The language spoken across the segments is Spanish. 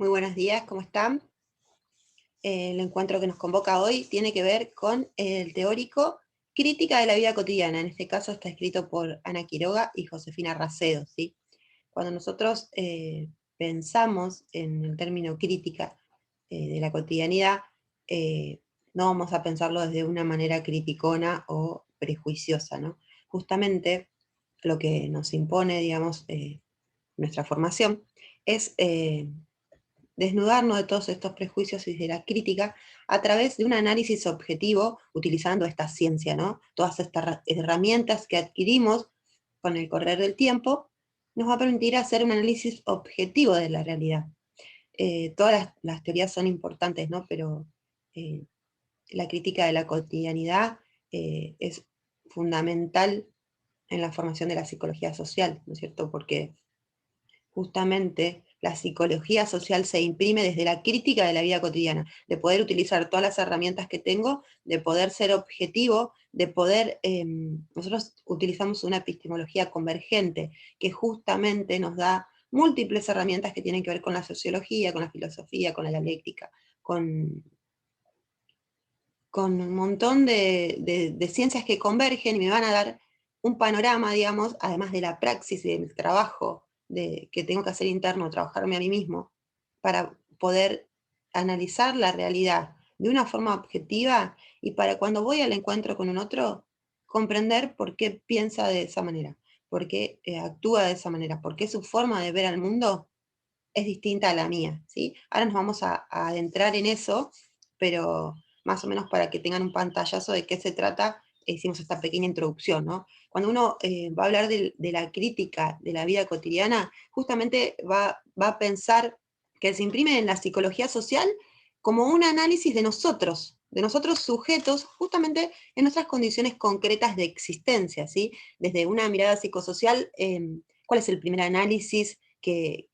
Muy buenos días, ¿cómo están? El encuentro que nos convoca hoy tiene que ver con el teórico Crítica de la vida cotidiana. En este caso está escrito por Ana Quiroga y Josefina Racedo, ¿sí? Cuando nosotros pensamos en el término crítica de la cotidianidad, eh, no vamos a pensarlo desde una manera criticona o prejuiciosa, ¿no? Justamente lo que nos impone, digamos, nuestra formación es desnudarnos de todos estos prejuicios y de la crítica a través de un análisis objetivo utilizando esta ciencia, ¿no? Todas estas herramientas que adquirimos con el correr del tiempo nos va a permitir hacer un análisis objetivo de la realidad. Todas las teorías son importantes, ¿no? Pero eh, la crítica de la cotidianidad es fundamental en la formación de la psicología social, ¿no es cierto? Porque justamente la psicología social se imprime desde la crítica de la vida cotidiana, de poder utilizar todas las herramientas que tengo, de poder ser objetivo, de poder, nosotros utilizamos una epistemología convergente que justamente nos da múltiples herramientas que tienen que ver con la sociología, con la filosofía, con la dialéctica, con, con un montón de ciencias que convergen y me van a dar un panorama, digamos, además de la praxis y del trabajo que tengo que hacer interno, trabajarme a mí mismo, para poder analizar la realidad de una forma objetiva y para cuando voy al encuentro con un otro, comprender por qué piensa de esa manera, por qué actúa de esa manera, por qué su forma de ver al mundo es distinta a la mía, ¿sí? Ahora nos vamos a adentrar en eso, pero más o menos para que tengan un pantallazo de qué se trata, hicimos esta pequeña introducción, ¿no? Cuando uno va a hablar de la crítica de la vida cotidiana, justamente va a pensar que se imprime en la psicología social como un análisis de nosotros sujetos, justamente en nuestras condiciones concretas de existencia, ¿sí? Desde una mirada psicosocial, ¿cuál es el primer análisis que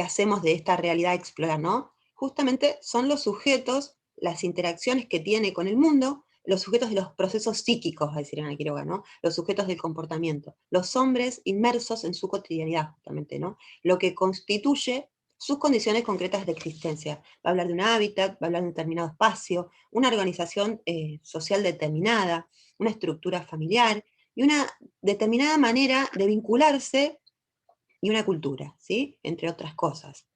hacemos de esta realidad explorar, ¿no? Justamente son los sujetos, las interacciones que tiene con el mundo, los sujetos de los procesos psíquicos, a decir Ana Quiroga, ¿no? Los sujetos del comportamiento, los hombres inmersos en su cotidianidad, justamente, ¿no? Lo que constituye sus condiciones concretas de existencia. Va a hablar de un hábitat, va a hablar de un determinado espacio, una organización social determinada, una estructura familiar y una determinada manera de vincularse y una cultura, ¿sí? Entre otras cosas.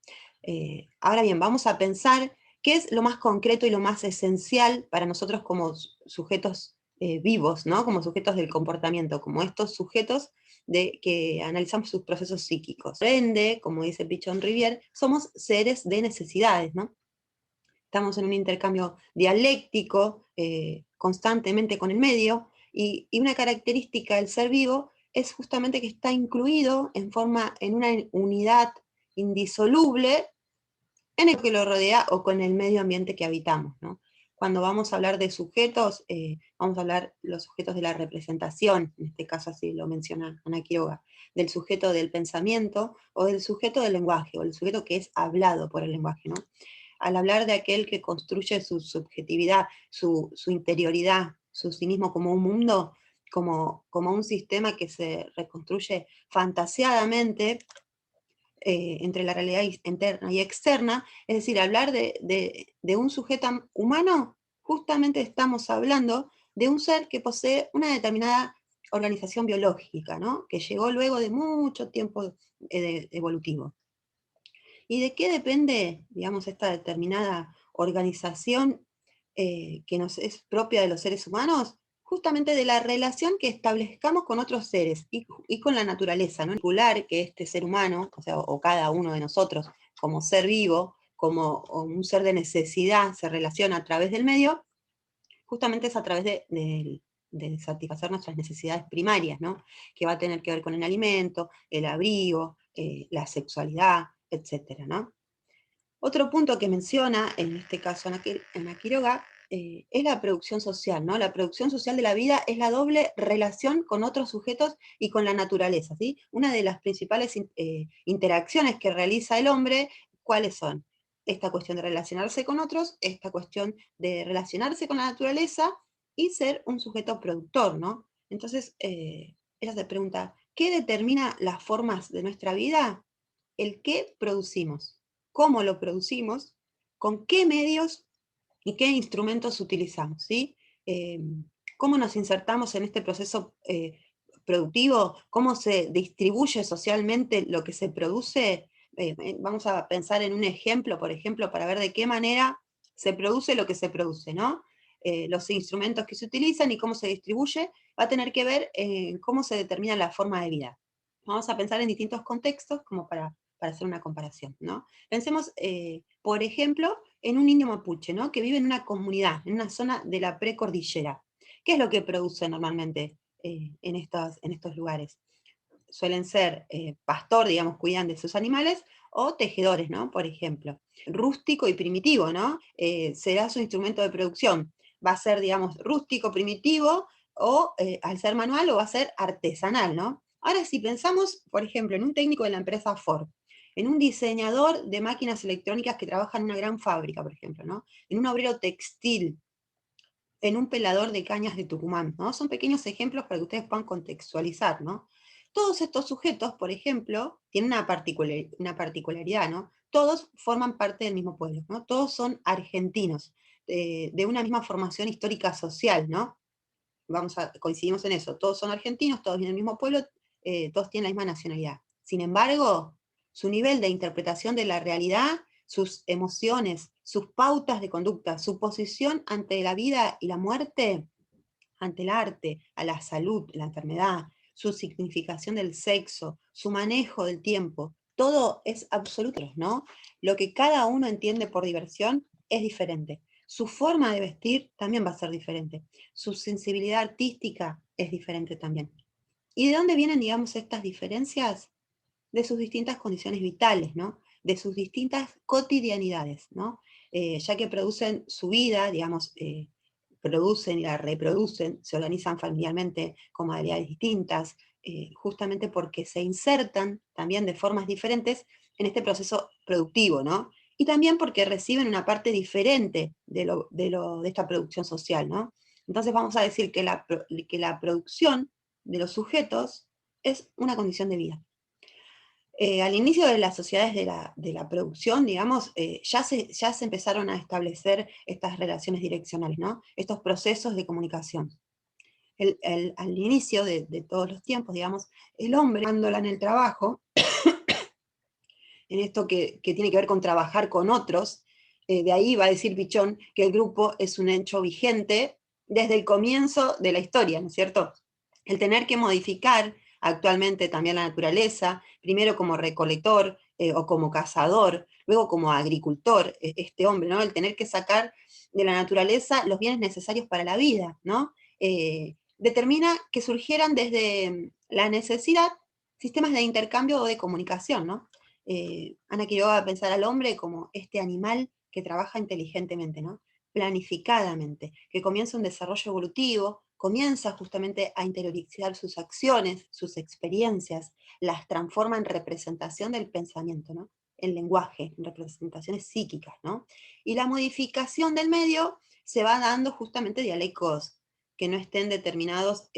Ahora bien, vamos a pensar qué es lo más concreto y lo más esencial para nosotros como sujetos vivos, ¿no? Como sujetos del comportamiento, como estos sujetos que analizamos sus procesos psíquicos. Por ende, como dice Pichon Rivière, somos seres de necesidades, ¿no? Estamos en un intercambio dialéctico constantemente con el medio, y una característica del ser vivo es justamente que está incluido en una unidad indisoluble en el que lo rodea o con el medio ambiente que habitamos, ¿no? Cuando vamos a hablar de sujetos, vamos a hablar los sujetos de la representación, en este caso así lo menciona Ana Quiroga, del sujeto del pensamiento o del sujeto del lenguaje, o el sujeto que es hablado por el lenguaje, ¿no? Al hablar de aquel que construye su subjetividad, su interioridad, su cinismo como un mundo, como un sistema que se reconstruye fantasiadamente entre la realidad interna y externa, es decir, hablar de un sujeto humano, justamente estamos hablando de un ser que posee una determinada organización biológica, ¿no? Que llegó luego de mucho tiempo evolutivo. ¿Y de qué depende, digamos, esta determinada organización que nos es propia de los seres humanos? Justamente de la relación que establezcamos con otros seres y con la naturaleza, ¿no? En particular que este ser humano, o sea, o cada uno de nosotros, como ser vivo, como un ser de necesidad, se relaciona a través del medio, justamente es a través de satisfacer nuestras necesidades primarias, ¿no? Que va a tener que ver con el alimento, el abrigo, la sexualidad, etcétera, ¿no? Otro punto que menciona, en este caso en Quiroga, es la producción social, ¿no? La producción social de la vida es la doble relación con otros sujetos y con la naturaleza, ¿sí? Una de las principales interacciones que realiza el hombre, ¿cuáles son? Esta cuestión de relacionarse con otros, esta cuestión de relacionarse con la naturaleza y ser un sujeto productor, ¿no? Entonces, ella se pregunta, ¿qué determina las formas de nuestra vida? El qué producimos. cómo lo producimos, con qué medios y qué instrumentos utilizamos, ¿sí? Cómo nos insertamos en este proceso productivo, cómo se distribuye socialmente lo que se produce. Vamos a pensar en un ejemplo, por ejemplo, para ver de qué manera se produce lo que se produce, ¿no? Los instrumentos que se utilizan y cómo se distribuye, va a tener que ver cómo se determina la forma de vida. Vamos a pensar en distintos contextos como para hacer una comparación, ¿no? Pensemos, por ejemplo, en un indio mapuche, ¿no? Que vive en una comunidad, en una zona de la precordillera. ¿Qué es lo que produce normalmente en estos lugares? Suelen ser pastor, digamos, cuidan de sus animales, o tejedores, ¿no? Por ejemplo. Rústico y primitivo, ¿no? Será su instrumento de producción. Va a ser, digamos, rústico, primitivo, o al ser manual, o va a ser artesanal, ¿no? Ahora, si pensamos, por ejemplo, en un técnico de la empresa Ford, en un diseñador de máquinas electrónicas que trabaja en una gran fábrica, por ejemplo, ¿no? En un obrero textil, en un pelador de cañas de Tucumán, ¿no? Son pequeños ejemplos para que ustedes puedan contextualizar, ¿no? Todos estos sujetos, por ejemplo, tienen una particularidad, ¿no? Todos forman parte del mismo pueblo, ¿no? Todos son argentinos, de una misma formación histórica social, ¿no? Coincidimos en eso, todos son argentinos, todos vienen del mismo pueblo, todos tienen la misma nacionalidad. Sin embargo, su nivel de interpretación de la realidad, sus emociones, sus pautas de conducta, su posición ante la vida y la muerte, ante el arte, a la salud, la enfermedad, su significación del sexo, su manejo del tiempo, todo es absoluto, ¿no? Lo que cada uno entiende por diversión es diferente. Su forma de vestir también va a ser diferente. Su sensibilidad artística es diferente también. ¿Y de dónde vienen, digamos, estas diferencias? De sus distintas condiciones vitales, ¿no? De sus distintas cotidianidades, ¿no? Ya que producen su vida, digamos, producen y la reproducen, se organizan familiarmente con modalidades distintas, justamente porque se insertan también de formas diferentes en este proceso productivo, ¿no? Y también porque reciben una parte diferente de esta producción social, ¿no? Entonces vamos a decir que la producción de los sujetos es una condición de vida. Al inicio de las sociedades de la producción, digamos, ya se empezaron a establecer estas relaciones direccionales, ¿no? Estos procesos de comunicación. Al inicio de todos los tiempos, digamos, el hombre, en el trabajo, en esto que tiene que ver con trabajar con otros, de ahí va a decir Pichón que el grupo es un hecho vigente desde el comienzo de la historia, ¿no es cierto? El tener que modificar actualmente también la naturaleza, primero como recolector o como cazador, luego como agricultor, este hombre, ¿no? El tener que sacar de la naturaleza los bienes necesarios para la vida, ¿no? Determina que surgieran desde la necesidad sistemas de intercambio o de comunicación, ¿no? Ana Quiroga pensar al hombre como este animal que trabaja inteligentemente, ¿no? Planificadamente, que comienza un desarrollo evolutivo, comienza justamente a interiorizar sus acciones, sus experiencias, las transforma en representación del pensamiento, ¿no? En lenguaje, en representaciones psíquicas, ¿no? Y la modificación del medio se va dando justamente dialectos que no estén determinados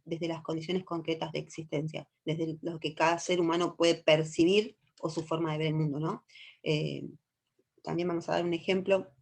desde las condiciones concretas de existencia, desde lo que cada ser humano puede percibir o su forma de ver el mundo, ¿no? Eh, También vamos a dar un ejemplo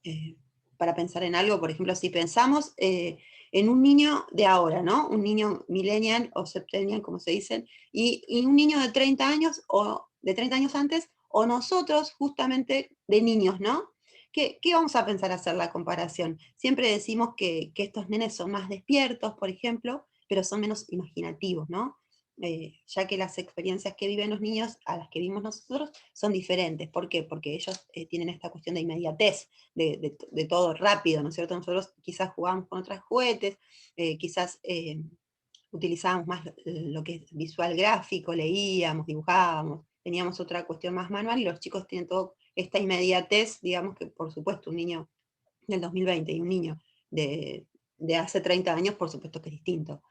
eh, para pensar en algo, por ejemplo, si pensamos en un niño de ahora, ¿no? Un niño millennial o septennial, como se dicen, y un niño de 30 años o de 30 años antes, o nosotros justamente de niños, ¿no? ¿Qué vamos a pensar hacer la comparación? Siempre decimos que estos nenes son más despiertos, por ejemplo, pero son menos imaginativos, ¿no? Ya que las experiencias que viven los niños a las que vivimos nosotros son diferentes. ¿Por qué? Porque ellos tienen esta cuestión de inmediatez, de todo rápido, ¿no es cierto? Nosotros quizás jugábamos con otros juguetes, quizás utilizábamos más lo que es visual gráfico, leíamos, dibujábamos, teníamos otra cuestión más manual y los chicos tienen toda esta inmediatez, digamos que por supuesto un niño del 2020 y un niño de hace 30 años, por supuesto que es distinto.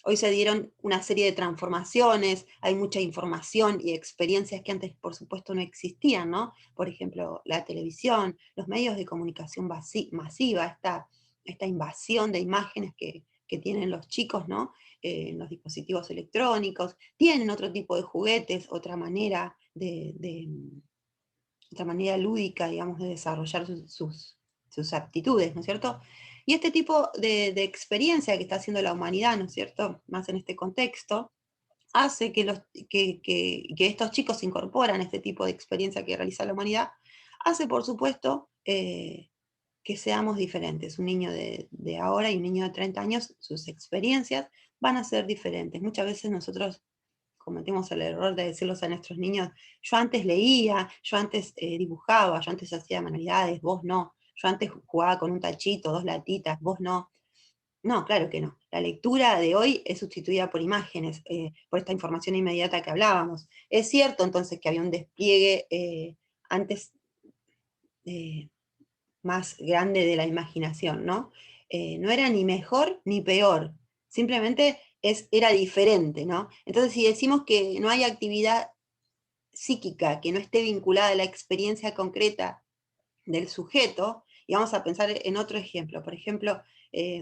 Hoy se dieron una serie de transformaciones, hay mucha información y experiencias que antes, por supuesto, no existían, ¿no? Por ejemplo, la televisión, los medios de comunicación masiva, esta invasión de imágenes que tienen los chicos, ¿no? En los dispositivos electrónicos, tienen otro tipo de juguetes, otra manera otra manera lúdica, digamos, de desarrollar sus aptitudes, ¿no es cierto? Y este tipo de experiencia que está haciendo la humanidad, ¿no es cierto?, más en este contexto, hace que estos chicos incorporan este tipo de experiencia que realiza la humanidad, hace, por supuesto, que seamos diferentes. Un niño de ahora y un niño de 30 años, sus experiencias van a ser diferentes. Muchas veces nosotros cometemos el error de decirles a nuestros niños: yo antes leía, yo antes dibujaba, yo antes hacía manualidades, vos no. Yo antes jugaba con un tachito, dos latitas, vos no. No, claro que no. La lectura de hoy es sustituida por imágenes, por esta información inmediata que hablábamos. Es cierto entonces que había un despliegue antes eh, más grande de la imaginación, ¿no? No era ni mejor ni peor, simplemente era diferente, ¿no? Entonces, si decimos que no hay actividad psíquica que no esté vinculada a la experiencia concreta del sujeto, y vamos a pensar en otro ejemplo, por ejemplo,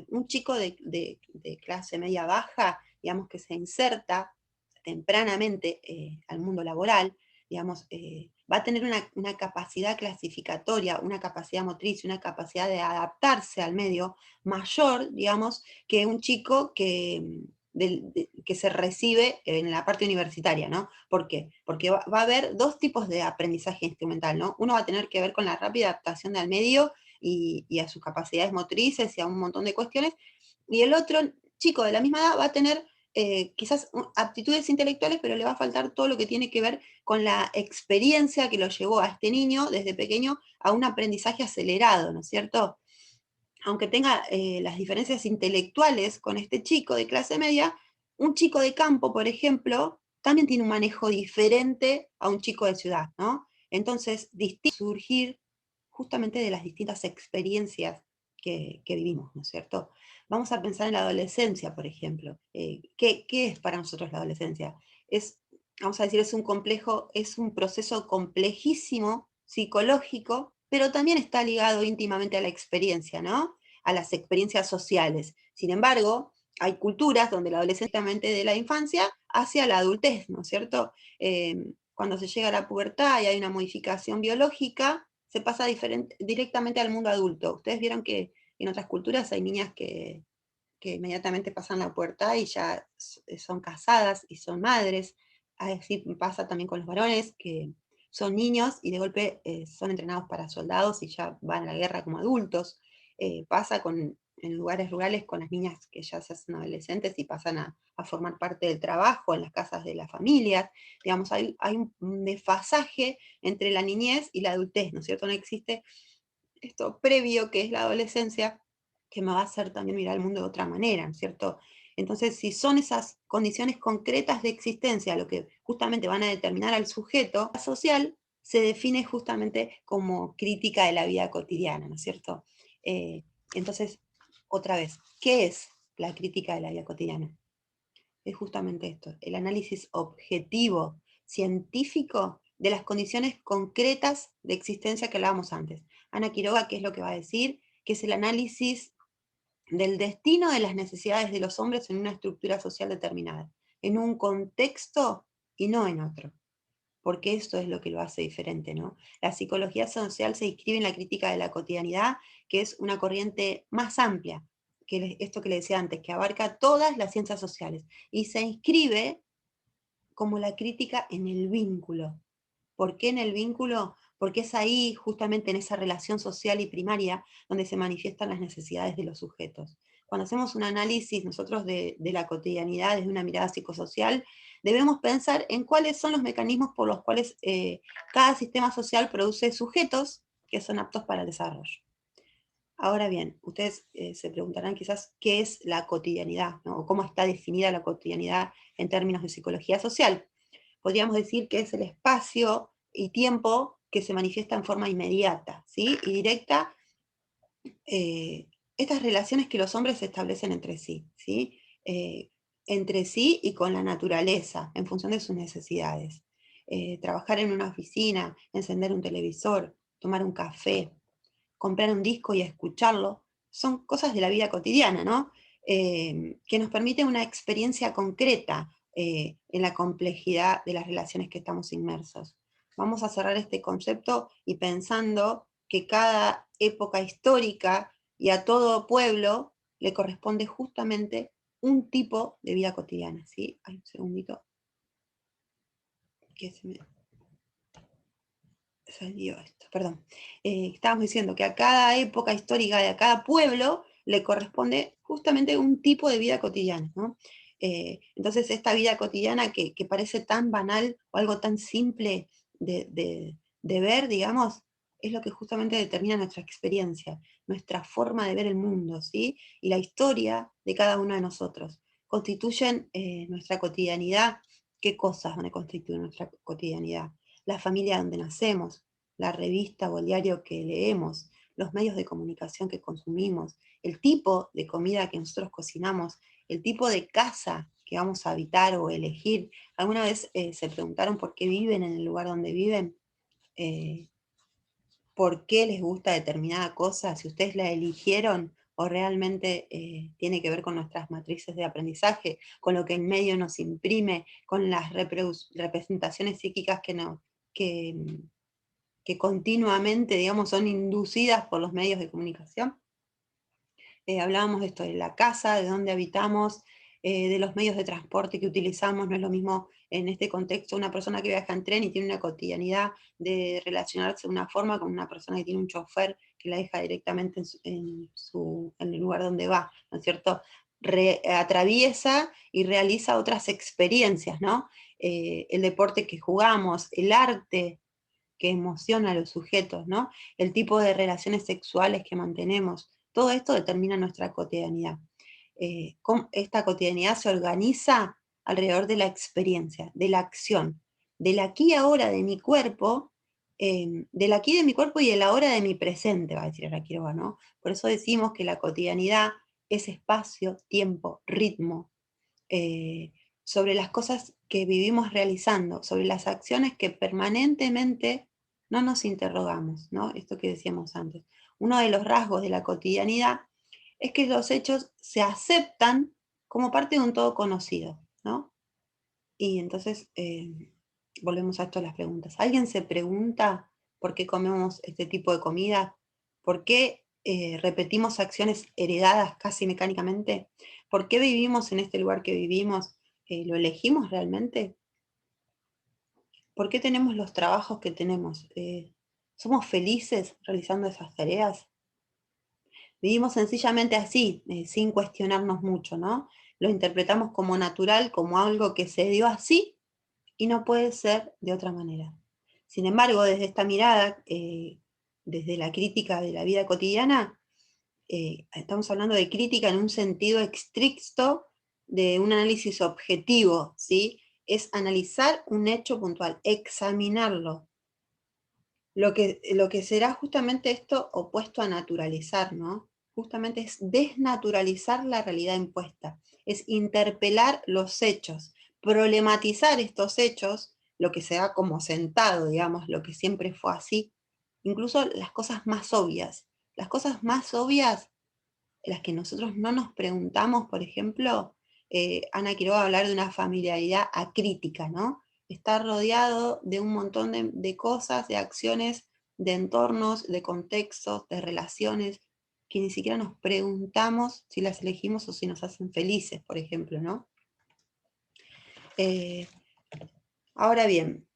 un chico de clase media baja, digamos, que se inserta tempranamente al mundo laboral, digamos, va a tener una capacidad clasificatoria, una capacidad motriz, una capacidad de adaptarse al medio mayor, digamos, que un chico que se recibe en la parte universitaria, ¿no? ¿Por qué? Porque va a haber dos tipos de aprendizaje instrumental, ¿no? Uno va a tener que ver con la rápida adaptación al medio y a sus capacidades motrices y a un montón de cuestiones, y el otro chico de la misma edad va a tener quizás aptitudes intelectuales, pero le va a faltar todo lo que tiene que ver con la experiencia que lo llevó a este niño desde pequeño a un aprendizaje acelerado, ¿no es cierto? Aunque tenga las diferencias intelectuales con este chico de clase media, un chico de campo, por ejemplo, también tiene un manejo diferente a un chico de ciudad, ¿no? Entonces, surgir justamente de las distintas experiencias que vivimos, ¿no es cierto? Vamos a pensar en la adolescencia, por ejemplo. ¿Qué es para nosotros la adolescencia? Es, vamos a decir, es un proceso complejísimo, psicológico, pero también está ligado íntimamente a la experiencia, ¿no? A las experiencias sociales. Sin embargo, hay culturas donde la adolescencia de la infancia hacia la adultez, ¿no es cierto? Cuando se llega a la pubertad y hay una modificación biológica, se pasa directamente al mundo adulto. Ustedes vieron que en otras culturas hay niñas que inmediatamente pasan la pubertad y ya son casadas y son madres. Así pasa también con los varones, que son niños y de golpe son entrenados para soldados y ya van a la guerra como adultos. Pasa en lugares rurales con las niñas que ya se hacen adolescentes y pasan a formar parte del trabajo en las casas de las familias. Digamos, hay un desfasaje entre la niñez y la adultez, ¿no es cierto? No existe esto previo que es la adolescencia, que me va a hacer también mirar el mundo de otra manera, ¿no es cierto? Entonces, si son esas condiciones concretas de existencia lo que justamente van a determinar al sujeto, la social se define justamente como crítica de la vida cotidiana, ¿no es cierto? Eh, entonces, otra vez, ¿qué es la crítica de la vida cotidiana? Es justamente esto, el análisis objetivo, científico, de las condiciones concretas de existencia que hablábamos antes. Ana Quiroga, ¿qué es lo que va a decir? Que es el análisis del destino de las necesidades de los hombres en una estructura social determinada, en un contexto y no en otro, porque esto es lo que lo hace diferente, ¿no? La psicología social se inscribe en la crítica de la cotidianidad, que es una corriente más amplia que esto que le decía antes, que abarca todas las ciencias sociales, y se inscribe como la crítica en el vínculo. ¿Por qué en el vínculo? Porque es ahí, justamente en esa relación social y primaria, donde se manifiestan las necesidades de los sujetos. Cuando hacemos un análisis nosotros de la cotidianidad desde una mirada psicosocial, debemos pensar en cuáles son los mecanismos por los cuales cada sistema social produce sujetos que son aptos para el desarrollo. Ahora bien, ustedes se preguntarán quizás qué es la cotidianidad, ¿no? O cómo está definida la cotidianidad en términos de psicología social. Podríamos decir que es el espacio y tiempo que se manifiesta en forma inmediata, ¿sí? Y directa, eh, estas relaciones que los hombres establecen entre sí, ¿sí? Eh, entre sí y con la naturaleza, en función de sus necesidades. Trabajar en una oficina, encender un televisor, tomar un café, comprar un disco y escucharlo, son cosas de la vida cotidiana, ¿no? Que nos permiten una experiencia concreta en la complejidad de las relaciones que estamos inmersos. Vamos a cerrar este concepto y pensando que cada época histórica y a todo pueblo le corresponde justamente un tipo de vida cotidiana, ¿sí? Ay, un segundito, que se me salió esto, perdón. Estábamos diciendo que a cada época histórica y a cada pueblo le corresponde justamente un tipo de vida cotidiana, ¿no? Entonces esta vida cotidiana que parece tan banal o algo tan simple de ver, digamos, es lo que justamente determina nuestra experiencia, nuestra forma de ver el mundo, ¿sí? Y la historia de cada uno de nosotros. Constituyen nuestra cotidianidad. ¿Qué cosas van a constituir nuestra cotidianidad? La familia donde nacemos, la revista o el diario que leemos, los medios de comunicación que consumimos, el tipo de comida que nosotros cocinamos, el tipo de casa que vamos a habitar o elegir. ¿Alguna vez se preguntaron por qué viven en el lugar donde viven? Eh, ¿Por qué les gusta determinada cosa? Si ustedes la eligieron o realmente tiene que ver con nuestras matrices de aprendizaje, con lo que el medio nos imprime, con las representaciones psíquicas que, que continuamente, digamos, son inducidas por los medios de comunicación. Hablábamos de esto, de la casa, de dónde habitamos, de los medios de transporte que utilizamos. No es lo mismo en este contexto una persona que viaja en tren y tiene una cotidianidad de relacionarse de una forma con una persona que tiene un chofer que la deja directamente en el lugar donde va, ¿no es cierto? Atraviesa y realiza otras experiencias, ¿no? El deporte que jugamos, el arte que emociona a los sujetos, ¿no? El tipo de relaciones sexuales que mantenemos, todo esto determina nuestra cotidianidad. Esta cotidianidad se organiza alrededor de la experiencia, de la acción, del aquí y ahora de mi cuerpo, del aquí de mi cuerpo y del ahora de mi presente, va a decir Ara Quiroga, ¿no? Por eso decimos que la cotidianidad es espacio, tiempo, ritmo, eh, sobre las cosas que vivimos realizando, sobre las acciones que permanentemente no nos interrogamos, ¿no? Esto que decíamos antes. Uno de los rasgos de la cotidianidad es que los hechos se aceptan como parte de un todo conocido, ¿no? Y entonces volvemos a esto de las preguntas. ¿Alguien se pregunta por qué comemos este tipo de comida? ¿Por qué repetimos acciones heredadas casi mecánicamente? ¿Por qué vivimos en este lugar que vivimos? ¿Lo elegimos realmente? ¿Por qué tenemos los trabajos que tenemos? ¿Somos felices realizando esas tareas? Vivimos sencillamente así, sin cuestionarnos mucho, ¿no? Lo interpretamos como natural, como algo que se dio así y no puede ser de otra manera. Sin embargo, desde esta mirada, desde la crítica de la vida cotidiana, estamos hablando de crítica en un sentido estricto de un análisis objetivo, ¿sí? Es analizar un hecho puntual, examinarlo. Lo que será justamente esto opuesto a naturalizar, ¿no? Justamente es desnaturalizar la realidad impuesta, es interpelar los hechos, problematizar estos hechos, lo que se da como sentado, digamos, lo que siempre fue así, incluso las cosas más obvias. Las cosas más obvias, las que nosotros no nos preguntamos, por ejemplo, Ana Quiroga va a hablar de una familiaridad acrítica, ¿no? Estar rodeado de un montón de cosas, de acciones, de entornos, de contextos, de relaciones, que ni siquiera nos preguntamos si las elegimos o si nos hacen felices, por ejemplo, ¿no? Eh, Ahora bien,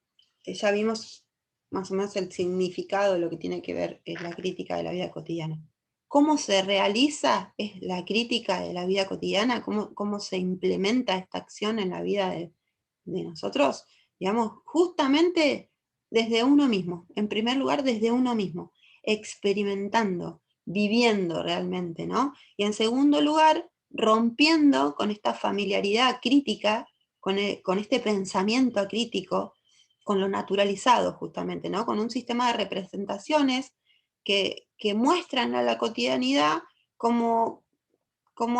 ya vimos más o menos el significado de lo que tiene que ver la crítica de la vida cotidiana. ¿Cómo se realiza es la crítica de la vida cotidiana? ¿Cómo se implementa esta acción en la vida de nosotros? Digamos, justamente desde uno mismo, en primer lugar desde uno mismo, experimentando, viviendo realmente, ¿no? Y en segundo lugar, rompiendo con esta familiaridad crítica, con este pensamiento acrítico, con lo naturalizado justamente, ¿no? Con un sistema de representaciones que muestran a la cotidianidad como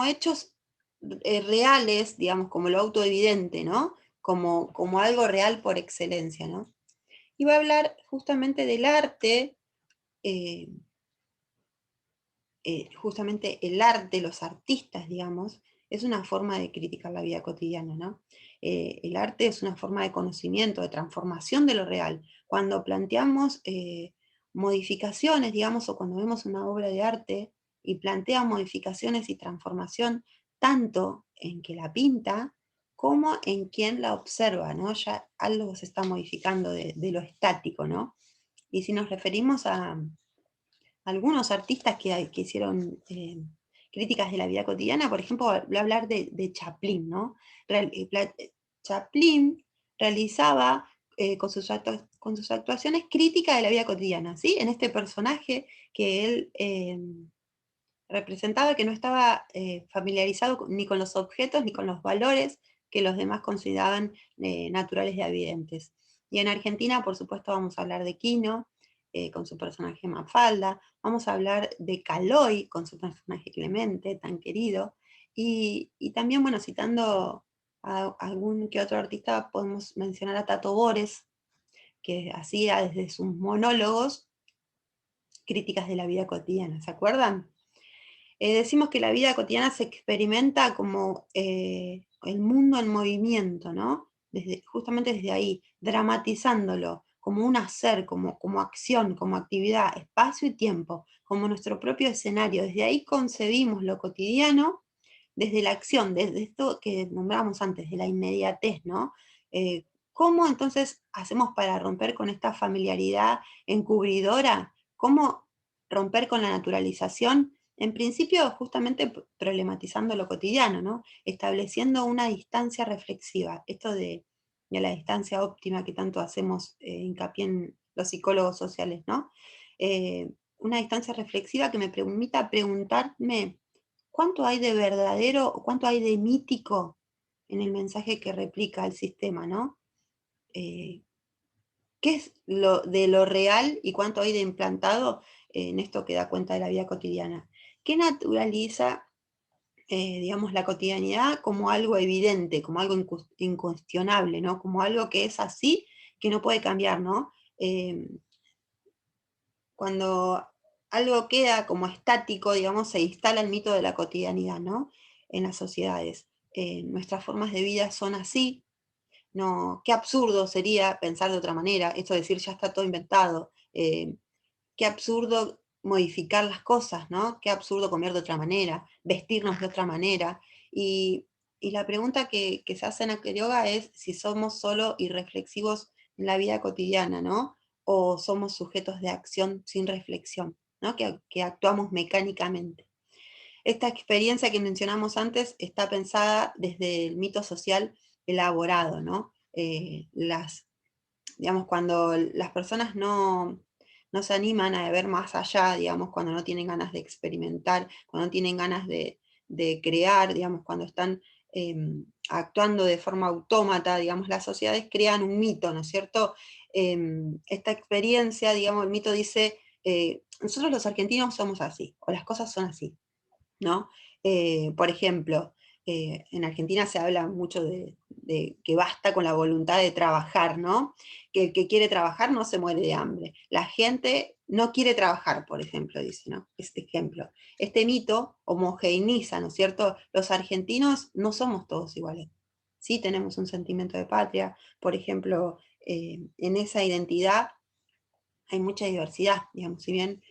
hechos reales, digamos, como lo autoevidente, ¿no? Como algo real por excelencia, ¿no? Y va a hablar justamente del arte, eh, justamente el arte, los artistas, digamos, es una forma de criticar la vida cotidiana, ¿no? El arte es una forma de conocimiento, de transformación de lo real. Cuando planteamos modificaciones, digamos, o cuando vemos una obra de arte y plantea modificaciones y transformación, tanto en que la pinta como en quien la observa, ¿no? Ya algo se está modificando de lo estático, ¿no? Y si nos referimos a algunos artistas que hicieron críticas de la vida cotidiana, por ejemplo, voy a hablar de Chaplin, ¿no? Chaplin realizaba con sus actuaciones crítica de la vida cotidiana, ¿sí? En este personaje que él representaba, que no estaba familiarizado ni con los objetos ni con los valores que los demás consideraban naturales y evidentes. Y en Argentina, por supuesto, vamos a hablar de Quino, con su personaje Mafalda, vamos a hablar de Caloi, con su personaje Clemente, tan querido, y también, bueno, citando a algún que otro artista, podemos mencionar a Tato Bores, que hacía desde sus monólogos críticas de la vida cotidiana, ¿se acuerdan? Decimos que la vida cotidiana se experimenta como el mundo en movimiento, ¿no? Justamente desde ahí, dramatizándolo como un hacer, como acción, como actividad, espacio y tiempo, como nuestro propio escenario. Desde ahí concebimos lo cotidiano, desde la acción, desde esto que nombrábamos antes, de la inmediatez, ¿no? Eh, ¿Cómo entonces hacemos para romper con esta familiaridad encubridora? ¿Cómo romper con la naturalización? En principio, justamente problematizando lo cotidiano, ¿no? Estableciendo una distancia reflexiva. Esto de la distancia óptima que tanto hacemos hincapié en los psicólogos sociales, ¿no? Una distancia reflexiva que me permita preguntarme cuánto hay de verdadero o cuánto hay de mítico en el mensaje que replica el sistema, ¿no? Eh, ¿Qué es de lo real y cuánto hay de implantado en esto que da cuenta de la vida cotidiana? ¿Qué naturaliza, digamos, la cotidianidad como algo evidente, como algo incuestionable, ¿no? Como algo que es así, que no puede cambiar, ¿no? Cuando algo queda como estático, digamos, se instala el mito de la cotidianidad, ¿no? En las sociedades. Nuestras formas de vida son así, no, qué absurdo sería pensar de otra manera, esto de decir ya está todo inventado, qué absurdo modificar las cosas, ¿no? Qué absurdo comer de otra manera, vestirnos de otra manera. Y la pregunta que se hace en aquel yoga es si somos solo irreflexivos en la vida cotidiana, ¿no? O somos sujetos de acción sin reflexión, ¿no? Que actuamos mecánicamente. Esta experiencia que mencionamos antes está pensada desde el mito social elaborado, ¿no? Digamos, cuando las personas no se animan a ver más allá, digamos, cuando no tienen ganas de experimentar, cuando no tienen ganas de crear, digamos, cuando están actuando de forma autómata, digamos, las sociedades crean un mito, ¿no es cierto? Esta experiencia, digamos, el mito dice, nosotros los argentinos somos así, o las cosas son así, ¿no? Por ejemplo, en Argentina se habla mucho de que basta con la voluntad de trabajar, ¿no? Que el que quiere trabajar no se muere de hambre. La gente no quiere trabajar, por ejemplo, dice, ¿no? Este ejemplo. Este mito homogeneiza, ¿no es cierto? Los argentinos no somos todos iguales. Sí tenemos un sentimiento de patria, por ejemplo, en esa identidad hay mucha diversidad, digamos, si bien,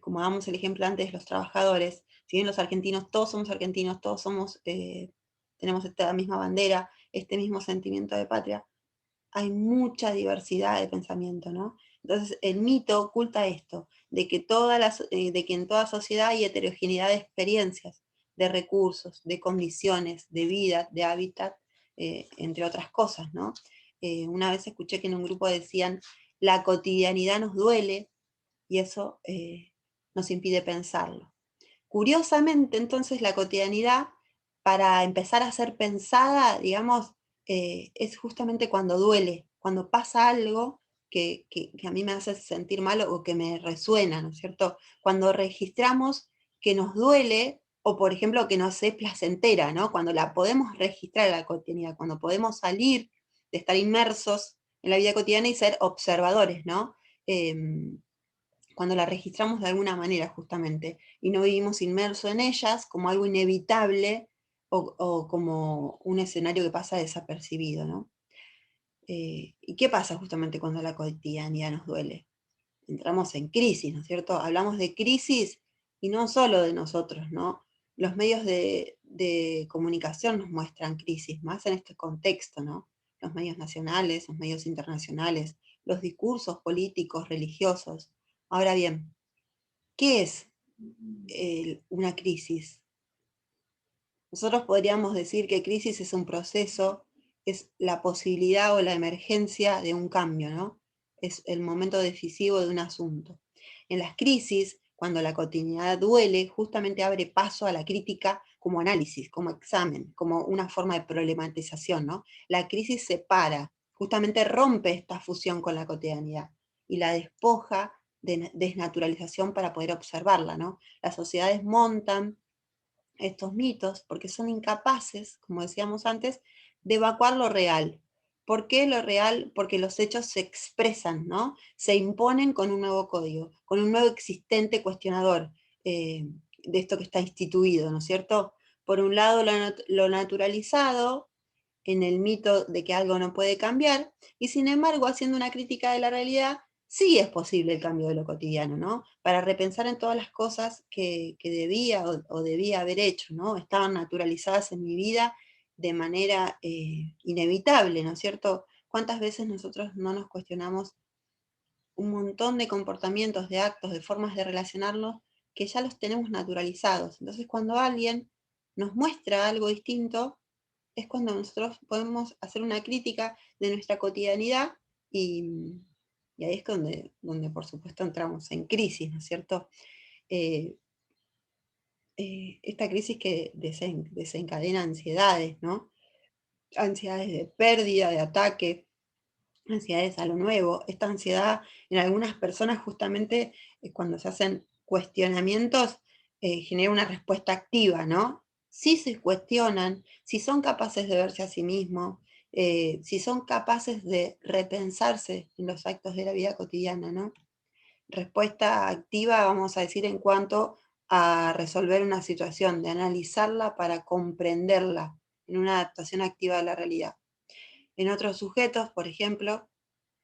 como damos el ejemplo antes, los trabajadores, si bien los argentinos, todos somos, tenemos esta misma bandera, este mismo sentimiento de patria, hay mucha diversidad de pensamiento, ¿no? Entonces, el mito oculta esto, de que en toda sociedad hay heterogeneidad de experiencias, de recursos, de condiciones, de vida, de hábitat, entre otras cosas, ¿no? Una vez escuché que en un grupo decían, la cotidianidad nos duele y eso nos impide pensarlo. Curiosamente, entonces, la cotidianidad, para empezar a ser pensada, digamos, es justamente cuando duele, cuando pasa algo que a mí me hace sentir mal o que me resuena, ¿no es cierto? Cuando registramos que nos duele, o por ejemplo que nos es placentera, ¿no? Cuando la podemos registrar en la cotidianidad, cuando podemos salir de estar inmersos en la vida cotidiana y ser observadores, ¿no? Cuando la registramos de alguna manera justamente y no vivimos inmersos en ellas como algo inevitable o como un escenario que pasa desapercibido, ¿no? ¿Y qué pasa justamente cuando la cotidianidad nos duele? Entramos en crisis, ¿no es cierto? Hablamos de crisis y no solo de nosotros, ¿no? Los medios de comunicación nos muestran crisis, más en este contexto, ¿no? Los medios nacionales, los medios internacionales, los discursos políticos, religiosos. Ahora bien, ¿qué es una crisis? Nosotros podríamos decir que crisis es un proceso, es la posibilidad o la emergencia de un cambio, ¿no? Es el momento decisivo de un asunto. En las crisis, cuando la cotidianidad duele, justamente abre paso a la crítica como análisis, como examen, como una forma de problematización, ¿no? La crisis separa, justamente rompe esta fusión con la cotidianidad y la despoja de desnaturalización para poder observarla, ¿no? Las sociedades montan estos mitos porque son incapaces, como decíamos antes, de evacuar lo real. ¿Por qué lo real? Porque los hechos se expresan, ¿no? Se imponen con un nuevo código, con un nuevo existente cuestionador de esto que está instituido, ¿no es cierto? Por un lado, lo naturalizado en el mito de que algo no puede cambiar, y sin embargo, haciendo una crítica de la realidad, sí es posible el cambio de lo cotidiano, ¿no? Para repensar en todas las cosas que debía o debía haber hecho, ¿no? Estaban naturalizadas en mi vida de manera inevitable, ¿no es cierto? ¿Cuántas veces nosotros no nos cuestionamos un montón de comportamientos, de actos, de formas de relacionarnos que ya los tenemos naturalizados? Entonces, cuando alguien nos muestra algo distinto, es cuando nosotros podemos hacer una crítica de nuestra cotidianidad y, y ahí es donde por supuesto entramos en crisis, ¿no es cierto? Eh, esta crisis que desencadena ansiedades, ¿no? Ansiedades de pérdida, de ataque, ansiedades a lo nuevo. Esta ansiedad en algunas personas justamente cuando se hacen cuestionamientos genera una respuesta activa, ¿no? Si se cuestionan, si son capaces de verse a sí mismos, si son capaces de repensarse en los actos de la vida cotidiana, ¿no? Respuesta activa, vamos a decir, en cuanto a resolver una situación, de analizarla para comprenderla en una adaptación activa a la realidad. En otros sujetos, por ejemplo,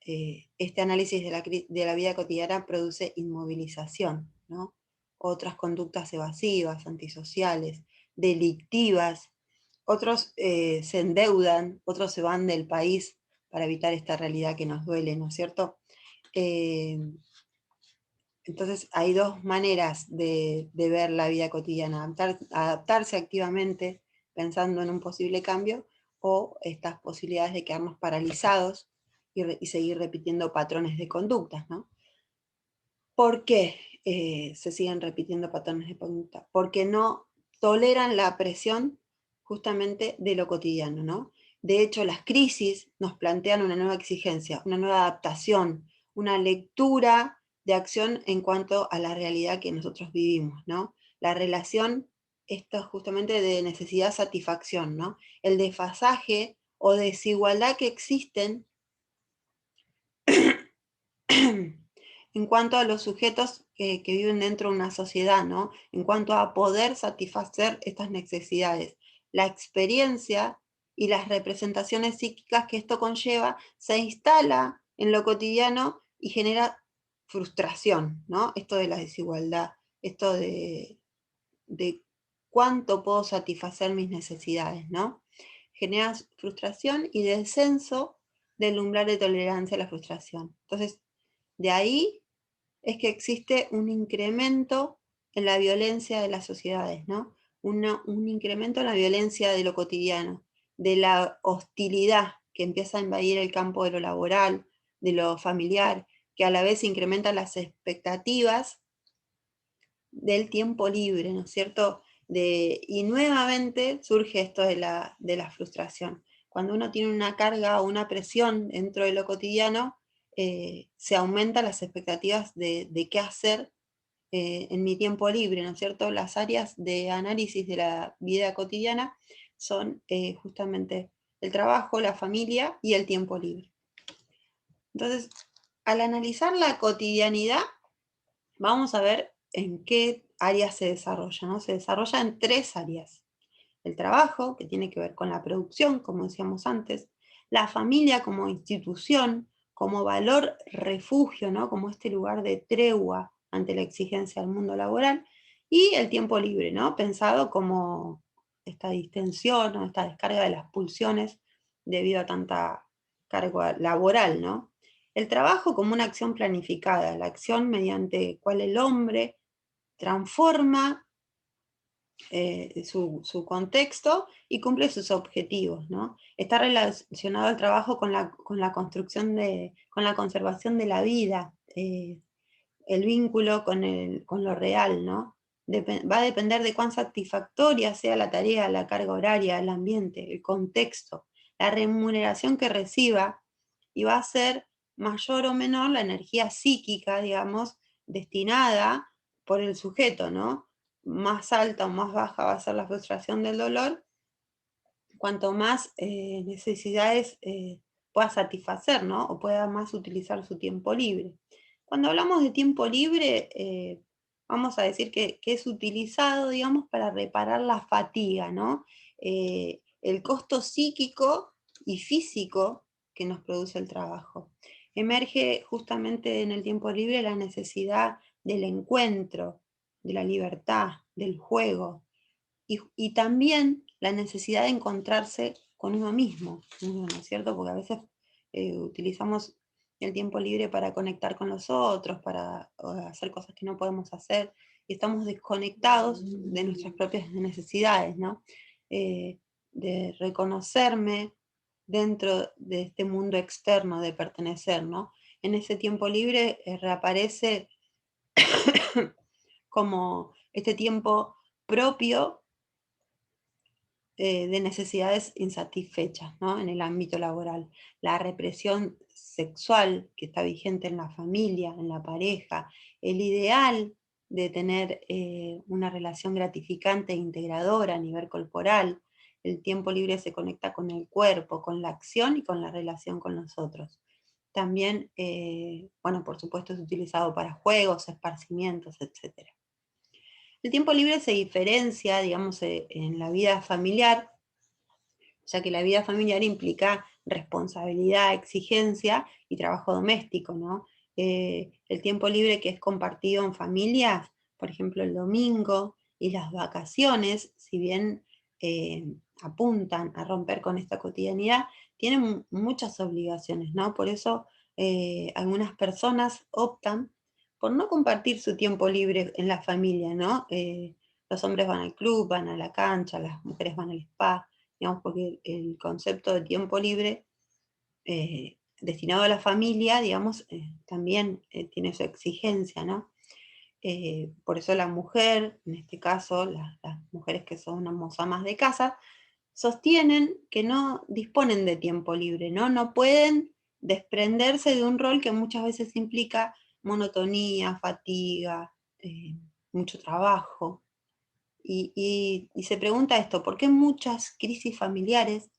este análisis de la vida cotidiana produce inmovilización, ¿no? Otras conductas evasivas, antisociales, delictivas, otros se endeudan, otros se van del país para evitar esta realidad que nos duele, ¿no es cierto? Eh, entonces hay dos maneras de ver la vida cotidiana, adaptarse activamente pensando en un posible cambio o estas posibilidades de quedarnos paralizados y seguir repitiendo patrones de conductas, ¿no? ¿Por qué se siguen repitiendo patrones de conducta? Porque no toleran la presión justamente de lo cotidiano, ¿no? De hecho, las crisis nos plantean una nueva exigencia, una nueva adaptación, una lectura de acción en cuanto a la realidad que nosotros vivimos, ¿no? La relación, esto justamente de necesidad-satisfacción, ¿no? El desfasaje o desigualdad que existen en cuanto a los sujetos que viven dentro de una sociedad, ¿no? En cuanto a poder satisfacer estas necesidades. La experiencia y las representaciones psíquicas que esto conlleva se instala en lo cotidiano y genera frustración, ¿no? Esto de la desigualdad, esto de cuánto puedo satisfacer mis necesidades, ¿no? Genera frustración y descenso del umbral de tolerancia a la frustración. Entonces, de ahí es que existe un incremento en la violencia de las sociedades, ¿no? Un incremento en la violencia de lo cotidiano, de la hostilidad que empieza a invadir el campo de lo laboral, de lo familiar, que a la vez incrementa las expectativas del tiempo libre, ¿no es cierto? Y nuevamente surge esto de la frustración. Cuando uno tiene una carga o una presión dentro de lo cotidiano, se aumentan las expectativas de qué hacer en mi tiempo libre, ¿no es cierto? Las áreas de análisis de la vida cotidiana son justamente el trabajo, la familia y el tiempo libre. Entonces, al analizar la cotidianidad, vamos a ver en qué áreas se desarrolla, ¿no? Se desarrolla en tres áreas. el trabajo, que tiene que ver con la producción, como decíamos antes, la familia como institución, como valor refugio, ¿no? Como este lugar de tregua ante la exigencia del mundo laboral, y el tiempo libre, ¿no? Pensado como esta distensión o esta descarga de las pulsiones debido a tanta carga laboral, ¿no? El trabajo como una acción planificada, la acción mediante cual el hombre transforma su contexto y cumple sus objetivos, ¿no? Está relacionado el trabajo con la construcción con la conservación de la vida, el vínculo con lo real, ¿no? Va a depender de cuán satisfactoria sea la tarea, la carga horaria, el ambiente, el contexto, la remuneración que reciba, y va a ser mayor o menor la energía psíquica, digamos, destinada por el sujeto, ¿no? Más alta o más baja va a ser la frustración del dolor, cuanto más necesidades pueda satisfacer, ¿no? O pueda más utilizar su tiempo libre. Cuando hablamos de tiempo libre, vamos a decir que es utilizado, digamos, para reparar la fatiga, ¿no? El costo psíquico y físico que nos produce el trabajo. Emerge justamente en el tiempo libre la necesidad del encuentro, de la libertad, del juego, y también la necesidad de encontrarse con uno mismo, ¿no es cierto? Porque a veces utilizamos el tiempo libre para conectar con los otros, para hacer cosas que no podemos hacer, y estamos desconectados de nuestras propias necesidades, ¿no? Eh, de reconocerme dentro de este mundo externo, de pertenecer, ¿no? En ese tiempo libre reaparece como este tiempo propio de necesidades insatisfechas, ¿no? En el ámbito laboral. La represión sexual que está vigente en la familia, en la pareja, el ideal de tener una relación gratificante e integradora a nivel corporal. El tiempo libre se conecta con el cuerpo, con la acción y con la relación con los otros. También, bueno, por supuesto es utilizado para juegos, esparcimientos, etc. El tiempo libre se diferencia, digamos, en la vida familiar, ya que la vida familiar implica responsabilidad, exigencia y trabajo doméstico, ¿no? El tiempo libre que es compartido en familias, por ejemplo el domingo y las vacaciones, si bien apuntan a romper con esta cotidianidad, tienen muchas obligaciones, ¿no? Por eso algunas personas optan por no compartir su tiempo libre en la familia, ¿no? Los hombres van al club, van a la cancha, las mujeres van al spa, digamos, porque el concepto de tiempo libre destinado a la familia, digamos, también tiene su exigencia, ¿no? Por eso la mujer, en este caso, las mujeres que son amas de casa, sostienen que no disponen de tiempo libre, ¿no? No pueden desprenderse de un rol que muchas veces implica monotonía, fatiga, mucho trabajo. Y se pregunta esto, ¿por qué muchas crisis familiares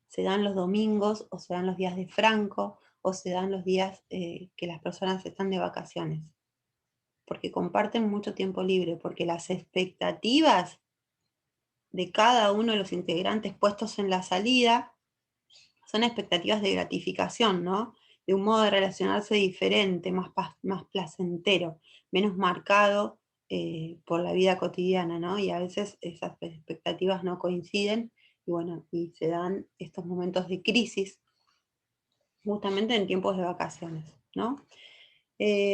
se dan los domingos, o se dan los días de Franco, o se dan los días que las personas están de vacaciones? Porque comparten mucho tiempo libre, porque las expectativas de cada uno de los integrantes puestos en la salida son expectativas de gratificación, ¿no? De un modo de relacionarse diferente, más placentero, menos marcado por la vida cotidiana, ¿no? Y a veces esas expectativas no coinciden, y bueno, y se dan estos momentos de crisis justamente en tiempos de vacaciones, ¿no?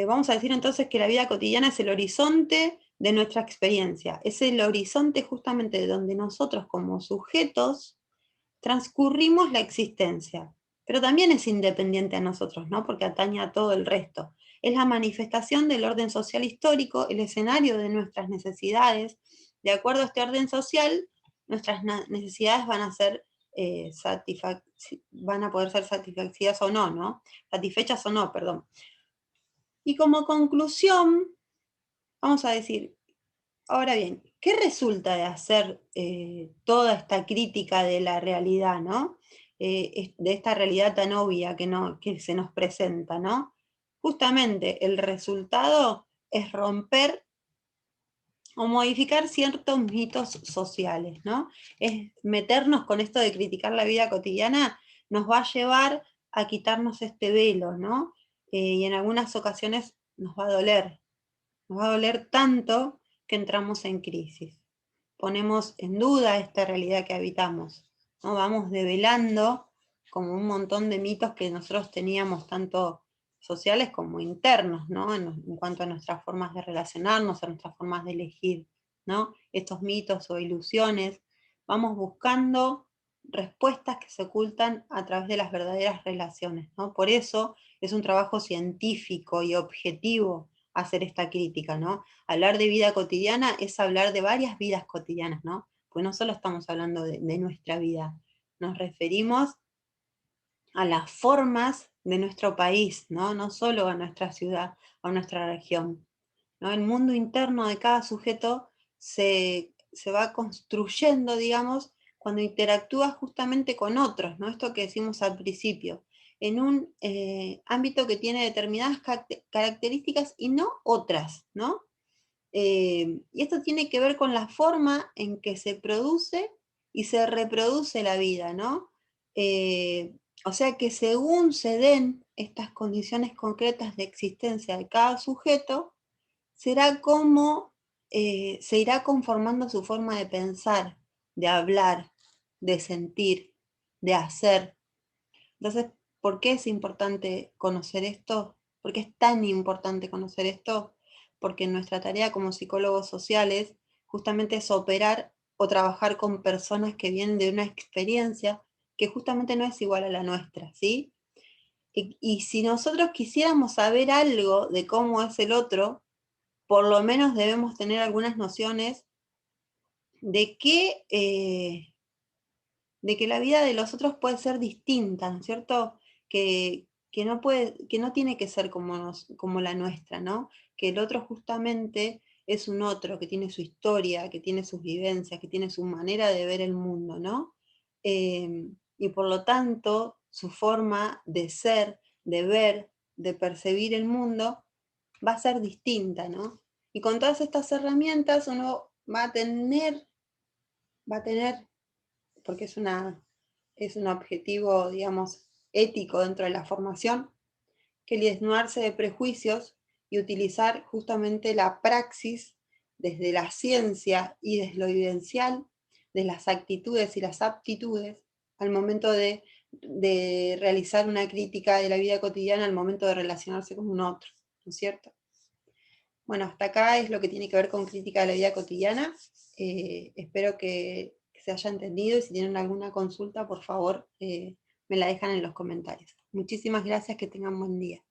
Vamos a decir entonces que la vida cotidiana es el horizonte de nuestra experiencia, es el horizonte justamente donde nosotros como sujetos transcurrimos la existencia, pero también es independiente a nosotros, ¿no? Porque atañe a todo el resto. Es la manifestación del orden social histórico, el escenario de nuestras necesidades. De acuerdo a este orden social, nuestras necesidades van a ser van a poder ser satisfacidas o no, ¿no? Satisfechas o no, perdón. Y como conclusión, vamos a decir, ahora bien, ¿qué resulta de hacer toda esta crítica de la realidad, ¿no? De esta realidad tan obvia que se nos presenta, ¿no? Justamente el resultado es romper o modificar ciertos mitos sociales, ¿no? Es meternos con esto de criticar la vida cotidiana, nos va a llevar a quitarnos este velo, ¿no? Y en algunas ocasiones nos va a doler tanto que entramos en crisis. Ponemos en duda esta realidad que habitamos, ¿no? Vamos develando como un montón de mitos que nosotros teníamos tanto sociales como internos, ¿no? En cuanto a nuestras formas de relacionarnos, a nuestras formas de elegir, ¿no? Estos mitos o ilusiones, vamos buscando respuestas que se ocultan a través de las verdaderas relaciones, ¿no? Por eso es un trabajo científico y objetivo hacer esta crítica, ¿no? Hablar de vida cotidiana es hablar de varias vidas cotidianas, ¿no? Pues no solo estamos hablando de nuestra vida, nos referimos a las formas de nuestro país, ¿no? No solo a nuestra ciudad o a nuestra región, ¿no? El mundo interno de cada sujeto se va construyendo, digamos, cuando interactúa justamente con otros, ¿no? Esto que decimos al principio, en un ámbito que tiene determinadas características y no otras, ¿no? Y esto tiene que ver con la forma en que se produce y se reproduce la vida, ¿no? Eh, o sea que según se den estas condiciones concretas de existencia de cada sujeto, será como se irá conformando su forma de pensar, de hablar, de sentir, de hacer. Entonces, ¿por qué es importante conocer esto? ¿Por qué es tan importante conocer esto? Porque nuestra tarea como psicólogos sociales justamente es operar o trabajar con personas que vienen de una experiencia que justamente no es igual a la nuestra, ¿sí? Y si nosotros quisiéramos saber algo de cómo es el otro, por lo menos debemos tener algunas nociones de de que la vida de los otros puede ser distinta, ¿no es cierto? Que no tiene que ser como la nuestra, ¿no? Que el otro justamente es un otro, que tiene su historia, que tiene sus vivencias, que tiene su manera de ver el mundo, ¿no? Y por lo tanto, su forma de ser, de ver, de percibir el mundo va a ser distinta, ¿no? Y con todas estas herramientas uno va a tener porque es un objetivo, digamos, ético dentro de la formación, que desnudarse de prejuicios y utilizar justamente la praxis desde la ciencia y desde lo evidencial, de las actitudes y las aptitudes, al momento de realizar una crítica de la vida cotidiana, al momento de relacionarse con un otro, ¿no es cierto? Bueno, hasta acá es lo que tiene que ver con crítica de la vida cotidiana. Espero que se haya entendido y si tienen alguna consulta, por favor, me la dejan en los comentarios. Muchísimas gracias, que tengan buen día.